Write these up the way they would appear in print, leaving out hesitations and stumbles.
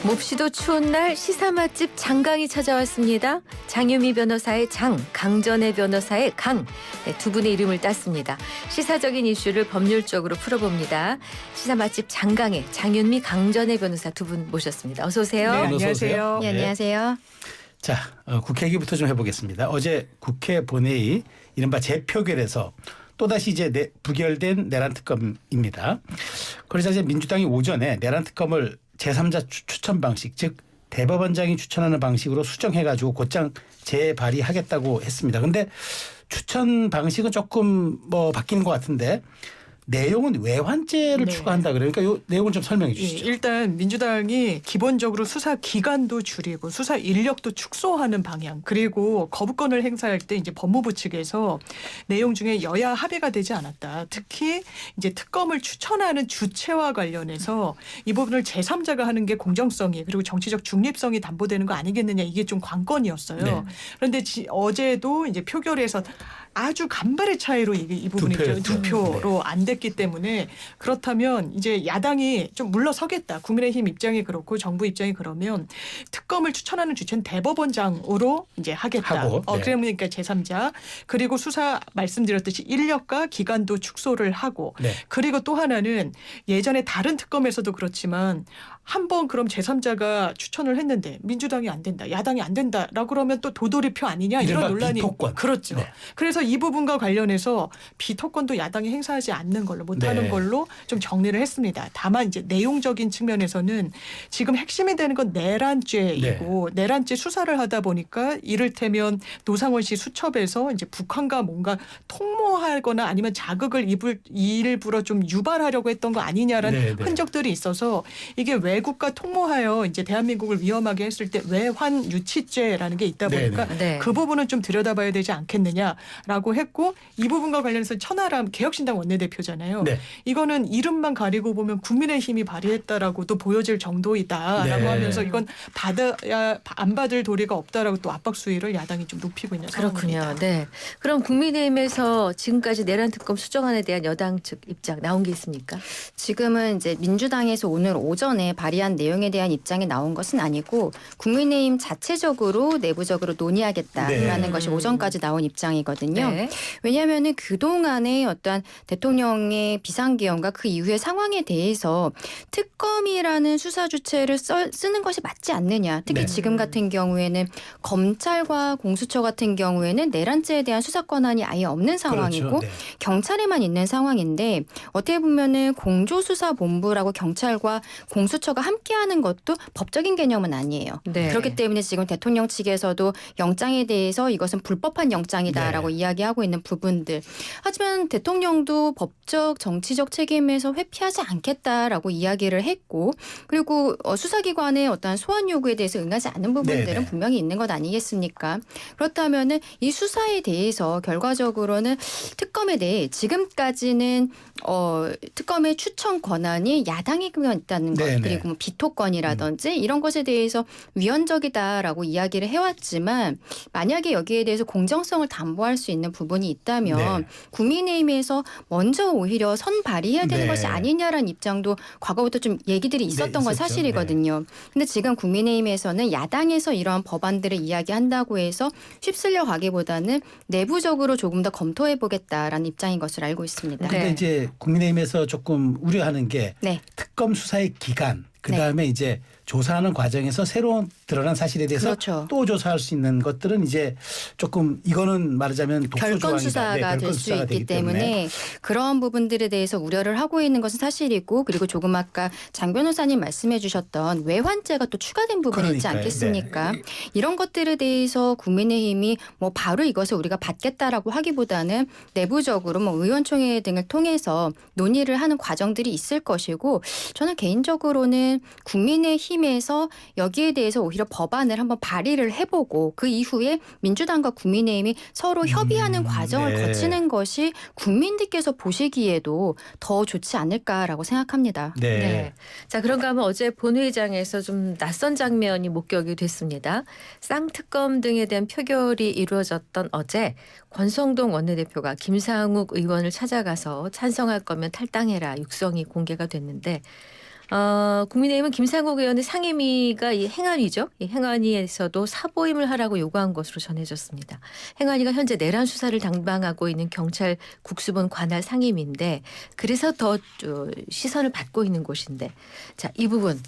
몹시도 추운 날 시사 맛집 장강이 찾아왔습니다. 장유미 변호사의 장, 강전의 변호사의 강. 네, 두 분의 이름을 땄습니다. 시사적인 이슈를 법률적으로 풀어봅니다. 시사 맛집 장강의 장윤미, 강전의 변호사 두 분 모셨습니다. 어서 오세요. 네, 안녕하세요. 네, 안녕하세요. 자, 국회 얘기부터 좀 해보겠습니다. 어제 국회 본회의 이른바 재표결에서 또다시 이제 부결된 내란 특검입니다. 그래서 이제 민주당이 오전에 내란 특검을 제3자 추천 방식, 즉 대법원장이 추천하는 방식으로 수정해가지고 곧장 재발의하겠다고 했습니다. 그런데 추천 방식은 조금 바뀐 것 같은데 내용은 외환죄를 추가한다 그러니까 이 내용을 좀 설명해 주시죠. 일단 민주당이 기본적으로 수사 기간도 줄이고 수사 인력도 축소하는 방향, 그리고 거부권을 행사할 때 이제 법무부 측에서 내용 중에 여야 합의가 되지 않았다. 특히 이제 특검을 추천하는 주체와 관련해서 이 부분을 제3자가 하는 게 공정성이 그리고 정치적 중립성이 담보되는 거 아니겠느냐, 이게 좀 관건이었어요. 네. 그런데 어제도 이제 표결에서 아주 간발의 차이로 이 부분이 두 표로 안 됐기 때문에, 그렇다면 이제 야당이 좀 물러서겠다. 국민의힘 입장이 그렇고 정부 입장이 그러면 특검을 추천하는 주체는 대법원장으로 이제 하겠다. 하고, 네. 그러니까 제3자, 그리고 수사 말씀드렸듯이 인력과 기간도 축소를 하고, 네. 그리고 또 하나는 예전에 다른 특검에서도 그렇지만 한번 그럼 제3자가 추천을 했는데 민주당이 안 된다, 야당이 안 된다라고 그러면 또 도돌이표 아니냐, 이런 논란이. 비토권. 그렇죠. 네. 그래서 이 부분과 관련해서 비토권도 야당이 행사하지 않는 걸로, 못하는 네. 걸로 좀 정리를 했습니다. 다만 이제 내용적인 측면에서는 지금 핵심이 되는 건 내란죄이고, 내란죄 수사를 하다 보니까 이를테면 노상원 씨 수첩에서 이제 북한과 뭔가 통모하거나 아니면 자극을 일부러 좀 유발하려고 했던 거 아니냐라는 흔적들이 있어서, 이게 외국과 통모하여 이제 대한민국을 위험하게 했을 때 외환 유치죄라는 게 있다 보니까 그 부분은 좀 들여다봐야 되지 않겠느냐라고 했고, 이 부분과 관련해서 천하람 개혁신당 원내대표잖아요. 네. 이거는 이름만 가리고 보면 국민의힘이 발의했다라고도 보여질 정도이다라고 하면서 이건 받아야 안 받을 도리가 없다라고 또 압박 수위를 야당이 좀 높이고 있는 상황입니다. 그렇군요. 네. 그럼 국민의힘에서 지금까지 내란 특검 수정안에 대한 여당 측 입장 나온 게 있습니까? 지금은 이제 민주당에서 오늘 오전에 발의한 내용에 대한 입장이 나온 것은 아니고 국민의힘 자체적으로 내부적으로 논의하겠다라는 것이 오전까지 나온 입장이거든요. 네. 왜냐하면은 그동안의 어떤 대통령의 비상기원과 그 이후의 상황에 대해서 특검이라는 수사 주체를 쓰는 것이 맞지 않느냐. 특히 지금 같은 경우에는 검찰과 공수처 같은 경우에는 내란죄에 대한 수사 권한이 아예 없는 상황이고, 그렇죠. 경찰에만 있는 상황인데 어떻게 보면은 공조수사본부라고 경찰과 공수처가 함께하는 것도 법적인 개념은 아니에요. 네. 그렇기 때문에 지금 대통령 측에서도 영장에 대해서 이것은 불법한 영장이다라고 이야기하고 있는 부분들. 하지만 대통령도 법적 정치적 책임에서 회피하지 않겠다라고 이야기를 했고, 그리고 수사기관의 어떤 소환 요구에 대해서 응하지 않는 부분들은 분명히 있는 것 아니겠습니까? 그렇다면은 이 수사에 대해서 결과적으로는 특검에 대해 지금까지는 특검의 추천 권한이 야당에만 있다는 것, 그리고 뭐 비토권이라든지 이런 것에 대해서 위헌적이다라고 이야기를 해왔지만, 만약에 여기에 대해서 공정성을 담보할 수 있는 부분이 있다면 국민의힘에서 먼저 오히려 선 발의해야 되는 것이 아니냐라는 입장도 과거부터 좀 얘기들이 있었던 건 사실이거든요. 근데 지금 국민의힘에서는 야당에서 이러한 법안들을 이야기한다고 해서 휩쓸려 가기보다는 내부적으로 조금 더 검토해보겠다라는 입장인 것을 알고 있습니다. 그런데 이제 국민의힘에서 조금 우려하는 게 특검 수사의 기간, 그다음에 이제 조사하는 과정에서 새로운 드러난 사실에 대해서 또 조사할 수 있는 것들은 이제 조금 이거는 말하자면 별건 수사가 될 수 있기 때문에 그런 부분들에 대해서 우려를 하고 있는 것은 사실이고, 그리고 조금 아까 장 변호사님 말씀해 주셨던 외환죄가 또 추가된 부분이 있지 않겠습니까? 이런 것들에 대해서 국민의힘이 뭐 바로 이것을 우리가 받겠다라고 하기보다는 내부적으로 뭐 의원총회 등을 통해서 논의를 하는 과정들이 있을 것이고, 저는 개인적으로는 국민의힘에서 여기에 대해서 오히려 법안을 한번 발의를 해보고 그 이후에 민주당과 국민의힘이 서로 협의하는 과정을 거치는 것이 국민들께서 보시기에도 더 좋지 않을까라고 생각합니다. 네. 자, 그런가 하면 어제 본회의장에서 좀 낯선 장면이 목격이 됐습니다. 쌍특검 등에 대한 표결이 이루어졌던 어제 권성동 원내대표가 김상욱 의원을 찾아가서 찬성할 거면 탈당해라 육성이 공개가 됐는데, 국민의힘은 김상욱 의원의 상임위가 이 행안위죠. 이 행안위에서도 사보임을 하라고 요구한 것으로 전해졌습니다. 행안위가 현재 내란 수사를 담당하고 있는 경찰 국수본 관할 상임위인데 그래서 더 시선을 받고 있는 곳인데 자, 이 부분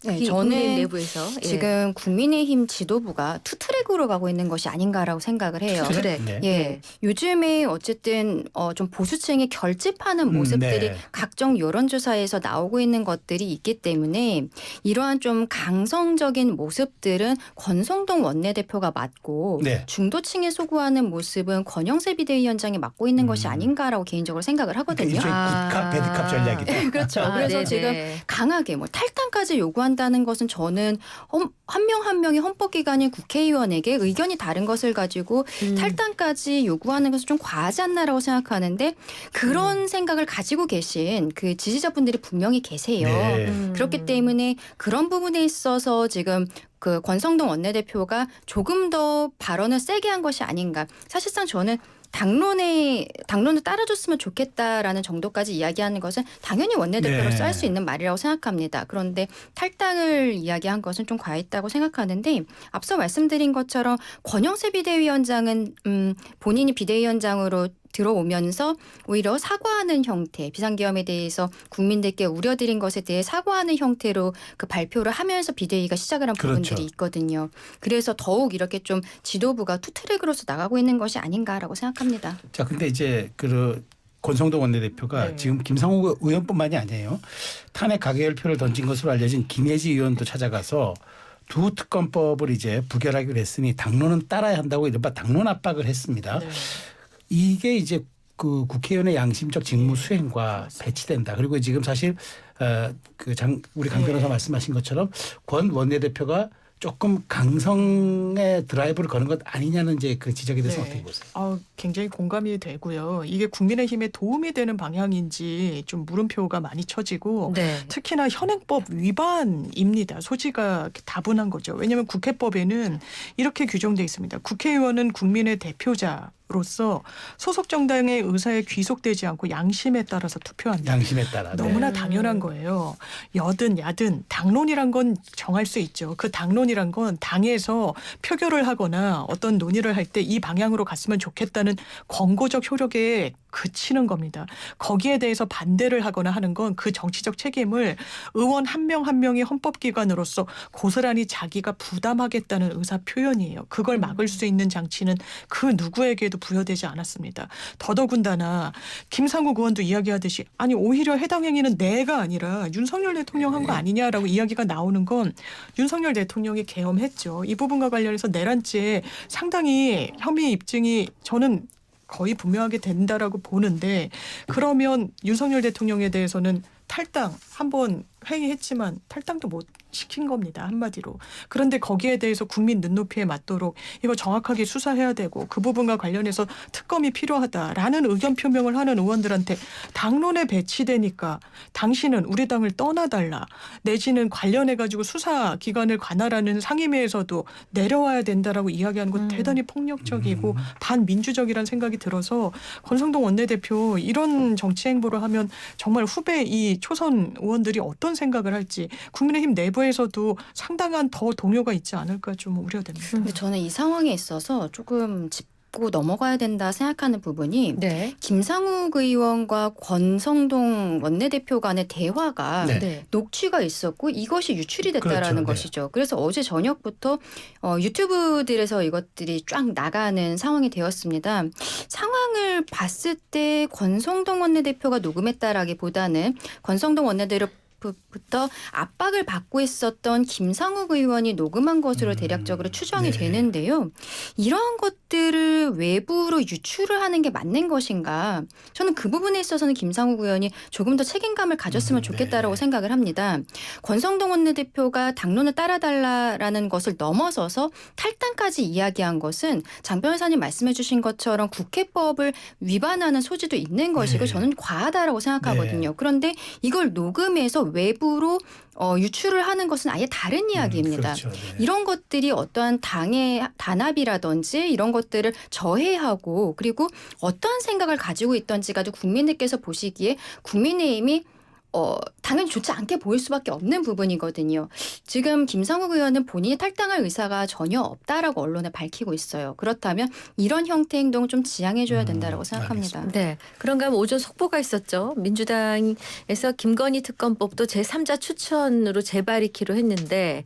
네, 국민의힘 저는 내부에서 지금 국민의힘 지도부가 투트랙으로 가고 있는 것이 아닌가라고 생각을 해요. 투트랙. 네. 예, 요즘에 어쨌든 좀 보수층이 결집하는 모습들이 네. 각종 여론조사에서 나오고 있는 것들이 있기 때문에 이러한 좀 강성적인 모습들은 권성동 원내대표가 맡고 네. 중도층에 소구하는 모습은 권영세 비대위원장이 맡고 있는 것이 아닌가라고 개인적으로 생각을 하거든요. 일종의 굿캅, 배드캅 전략이다. 그렇죠. 아, 그래서 네네. 지금 강하게 뭐 탈당까지 요구한다는 것은 저는 한 명 한 명이 헌법기관인 국회의원에게 의견이 다른 것을 가지고 탈당까지 요구하는 것은 좀 과하지 않나라고 생각하는데 그런 생각을 가지고 계신 그 지지자분들이 분명히 계세요. 네. 그렇기 때문에 그런 부분에 있어서 지금 그 권성동 원내대표가 조금 더 발언을 세게 한 것이 아닌가. 사실상 저는 당론을 따라줬으면 좋겠다라는 정도까지 이야기하는 것은 당연히 원내대표로서 네. 할 수 있는 말이라고 생각합니다. 그런데 탈당을 이야기한 것은 좀 과했다고 생각하는데 앞서 말씀드린 것처럼 권영세 비대위원장은 본인이 비대위원장으로 들어오면서 오히려 사과하는 형태, 비상계엄에 대해서 국민들께 우려드린 것에 대해 사과하는 형태로 그 발표를 하면서 비대위가 시작을 한 그렇죠. 부분들이 있거든요. 그래서 더욱 이렇게 좀 지도부가 투트랙으로서 나가고 있는 것이 아닌가라고 생각합니다. 자, 근데 이제 권성동 원내대표가 네. 지금 김상욱 의원뿐만이 아니에요. 탄핵 가결표를 던진 것으로 알려진 김혜지 의원도 찾아가서 두 특검법을 이제 부결하기로 했으니 당론은 따라야 한다고 이른바 당론 압박을 했습니다. 네. 이게 이제 그 국회의원의 양심적 직무 수행과 배치된다. 그리고 지금 사실 우리 강 변호사 말씀하신 것처럼 권 원내대표가 조금 강성의 드라이브를 거는 것 아니냐는 이제 그 지적에 대해서 네. 어떻게 보세요? 굉장히 공감이 되고요. 이게 국민의힘에 도움이 되는 방향인지 좀 물음표가 많이 쳐지고 네. 특히나 현행법 위반입니다. 소지가 다분한 거죠. 왜냐하면 국회법에는 이렇게 규정돼 있습니다. 국회의원은 국민의 대표자로서 소속 정당의 의사에 귀속되지 않고 양심에 따라서 투표한다. 양심에 따라. 네. 너무나 당연한 거예요. 여든 야든 당론이란 건 정할 수 있죠. 그 당론이란 건 당에서 표결을 하거나 어떤 논의를 할 때 이 방향으로 갔으면 좋겠다는 권고적 효력에 그치는 겁니다. 거기에 대해서 반대를 하거나 하는 건 그 정치적 책임을 의원 한 명 한 명이 헌법기관으로서 고스란히 자기가 부담하겠다는 의사 표현이에요. 그걸 막을 수 있는 장치는 그 누구에게도 부여되지 않았습니다. 더더군다나 김상욱 의원도 이야기하듯이 아니 오히려 해당 행위는 내가 아니라 윤석열 대통령 한 거 아니냐라고 이야기가 나오는 건 윤석열 대통령이 계엄했죠. 이 부분과 관련해서 내란죄에 상당히 혐의 입증이 저는 거의 분명하게 된다라고 보는데 그러면 윤석열 대통령에 대해서는 탈당 한번 회의했지만 탈당도 못 시킨 겁니다. 한마디로. 그런데 거기에 대해서 국민 눈높이에 맞도록 이거 정확하게 수사해야 되고 그 부분과 관련해서 특검이 필요하다라는 의견 표명을 하는 의원들한테 당론에 배치되니까 당신은 우리 당을 떠나달라 내지는 관련해가지고 수사기관을 관할하는 상임위에서도 내려와야 된다라고 이야기하는 건 대단히 폭력적이고 반민주적이라는 생각이 들어서 권성동 원내대표 이런 정치 행보를 하면 정말 후배 이 초선 의원들이 어떤 생각을 할지 국민의힘 내부에서도 상당한 더 동요가 있지 않을까 좀 우려됩니다. 근데 저는 이 상황에 있어서 조금 짚고 넘어가야 된다 생각하는 부분이 네. 김상욱 의원과 권성동 원내대표 간의 대화가 네. 네. 녹취가 있었고 이것이 유출이 됐다라는 그렇죠. 네. 것이죠. 그래서 어제 저녁부터 유튜브들에서 이것들이 쫙 나가는 상황이 되었습니다. 상황을 봤을 때 권성동 원내대표가 녹음했다라기보다는 권성동 원내대표부터 압박을 받고 있었던 김상욱 의원이 녹음한 것으로 대략적으로 추정이 네. 되는데요. 이러한 것들을 외부로 유출을 하는 게 맞는 것인가? 저는 그 부분에 있어서는 김상욱 의원이 조금 더 책임감을 가졌으면 좋겠다라고 네. 생각을 합니다. 권성동 원내대표가 당론을 따라달라라는 것을 넘어서서 탈당까지 이야기한 것은 장 변호사님 말씀해 주신 것처럼 국회법을 위반하는 소지도 있는 것이고 네. 저는 과하다라고 생각하거든요. 그런데 이걸 녹음해서 외부로 유출을 하는 것은 아예 다른 이야기입니다. 그렇죠. 네. 이런 것들이 어떠한 당의 단합이라든지 이런 것들을 저해하고 그리고 어떠한 생각을 가지고 있던지가 국민들께서 보시기에 국민의힘이 당연히 좋지 않게 보일 수밖에 없는 부분이거든요. 지금 김상욱 의원은 본인이 탈당할 의사가 전혀 없다라고 언론에 밝히고 있어요. 그렇다면 이런 형태 행동 좀 지양해줘야 된다라고 생각합니다. 네. 그런가 하면 오전 속보가 있었죠. 민주당에서 김건희 특검법도 제3자 추천으로 재발의키로 했는데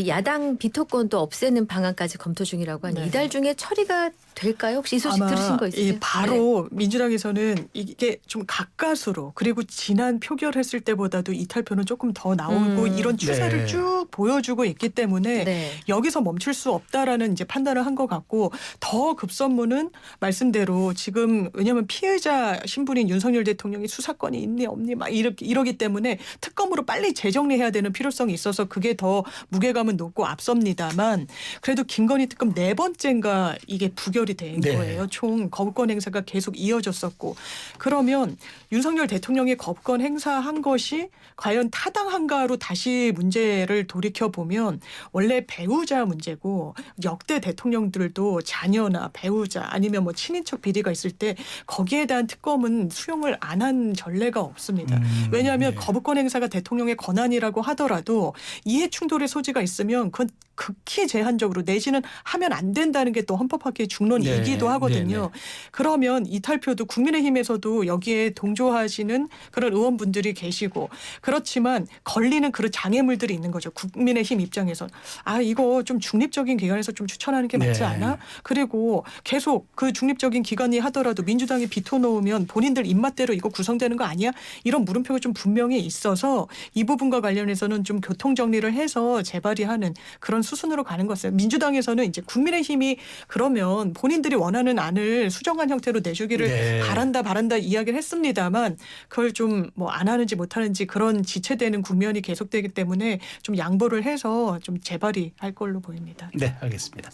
야당 비토권도 없애는 방안까지 검토 중이라고 하니 네. 이달 중에 처리가 될까요? 혹시 이 소식 들으신 거 있으세요? 바로 민주당에서는 이게 좀 가까스로 그리고 지난 표결했을 때보다도 이탈표는 조금 더 나오고 이런 추세를 네. 쭉 보여주고 있기 때문에 네. 여기서 멈출 수 없다라는 이제 판단을 한 것 같고 더 급선무는 말씀대로 지금 왜냐하면 피의자 신분인 윤석열 대통령이 수사권이 있니 없니 막 이러기 때문에 특검으로 빨리 재정리해야 되는 필요성이 있어서 그게 더 무게감은 높고 앞섭니다만 그래도 김건희 특검 4번째인가 이게 부결이 된 네. 거예요. 총 거부권 행사가 계속 이어졌었고 그러면 윤석열 대통령의 거부권 행사한 것이 과연 타당한가로 다시 문제를 돌이켜보면 원래 배우자 문제고 역대 대통령들도 자녀나 배우자 아니면 뭐 친인척 비리가 있을 때 거기에 대한 특검은 수용을 안 한 전례가 없습니다. 왜냐하면 네. 거부권 행사가 대통령의 권한이라고 하더라도 이해 충돌의 소지가 있으면 그건 극히 제한적으로 내지는 하면 안 된다는 게 또 헌법학계의 중론이기도 네. 하거든요. 네. 그러면 이탈표도 국민의힘에서도 여기에 동조하시는 그런 의원분들이 계시고 그렇지만 걸리는 그런 장애물들이 있는 거죠. 국민의힘 입장에선 이거 좀 중립적인 기관에서 좀 추천하는 게 맞지 네. 않아? 그리고 계속 그 중립적인 기관이 하더라도 민주당이 비토 놓으면 본인들 입맛대로 이거 구성되는 거 아니야? 이런 물음표가 좀 분명히 있어서 이 부분과 관련해서는 좀 교통 정리를 해서 재발의하는 그런 수순으로 가는 것이에요. 민주당에서는 이제 국민의힘이 그러면 본인들이 원하는 안을 수정한 형태로 내주기를 네. 바란다 이야기를 했습니다만 그걸 좀 뭐 안 하는지 못 하는지 그런 지체되는 국면이 계속되기 때문에 좀 양보를 해서 좀 재발의할 걸로 보입니다. 네, 알겠습니다.